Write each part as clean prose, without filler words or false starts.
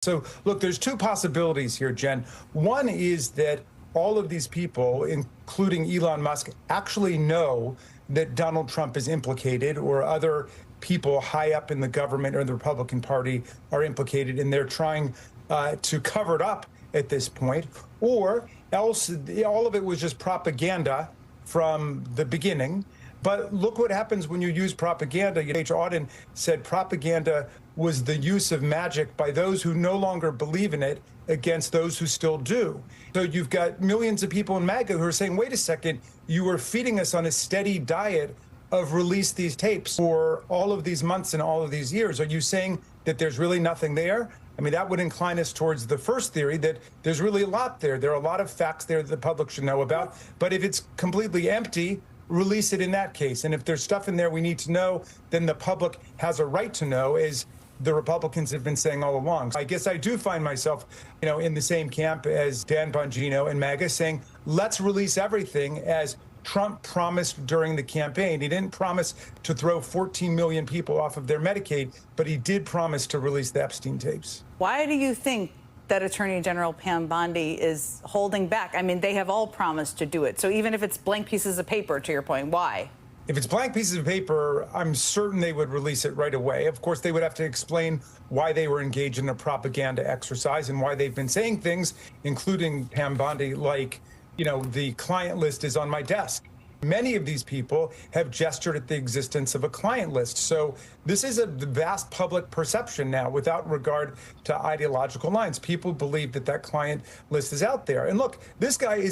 So, look, there's two possibilities here, Jen. One is that all of these people, including Elon Musk, actually know that Donald Trump is implicated, or other people high up in the government or the Republican Party are implicated, and they're trying to cover it up at this point. Or else all of it was just propaganda from the beginning. But look what happens when you use propaganda. H. Auden said propaganda was the use of magic by those who no longer believe in it against those who still do. So you've got millions of people in MAGA who are saying, wait a second, you were feeding us on a steady diet of release these tapes for all of these months and all of these years. Are you saying that there's really nothing there? I mean, that would incline us towards the first theory, that there's really a lot there. There are a lot of facts there that the public should know about. But if it's completely empty, release it in that case. And if there's stuff in there we need to know, then the public has a right to know, as the Republicans have been saying all along. So I guess I do find myself, in the same camp as Dan Bongino and MAGA, saying, let's release everything, as Trump promised during the campaign. He didn't promise to throw 14 million people off of their Medicaid, but he did promise to release the Epstein tapes. Why do you think that Attorney General Pam Bondi is holding back? I mean, they have all promised to do it. So even if it's blank pieces of paper, to your point, why? If it's blank pieces of paper, I'm certain they would release it right away. Of course, they would have to explain why they were engaged in a propaganda exercise and why they've been saying things, including Pam Bondi, like, the client list is on my desk. Many of these people have gestured at the existence of a client list. So this is a vast public perception now, without regard to ideological lines. People believe that that client list is out there. And look, this guy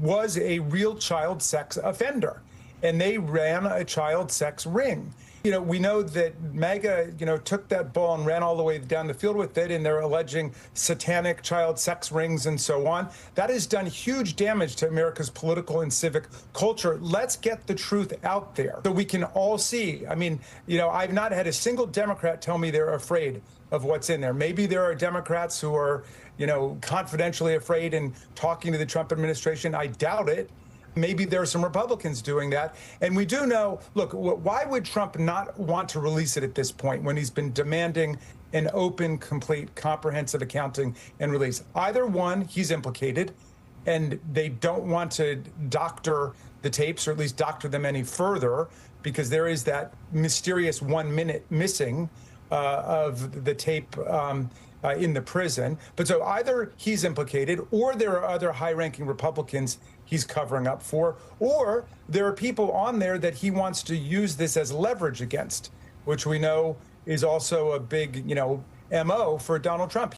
was a real child sex offender, and they ran a child sex ring. We know that MAGA, took that ball and ran all the way down the field with it, and they're alleging satanic child sex rings and so on. That has done huge damage to America's political and civic culture. Let's get the truth out there so we can all see. I mean, I've not had a single Democrat tell me they're afraid of what's in there. Maybe there are Democrats who are, confidentially afraid and talking to the Trump administration. I doubt it. Maybe there are some Republicans doing that. And we do know, look, why would Trump not want to release it at this point when he's been demanding an open, complete, comprehensive accounting and release? Either one, he's implicated, and they don't want to doctor the tapes, or at least doctor them any further, because there is that mysterious 1 minute missing of the tape in the prison. But so either he's implicated, or there are other high-ranking Republicans he's covering up for, or there are people on there that he wants to use this as leverage against, which we know is also a big, MO for Donald Trump.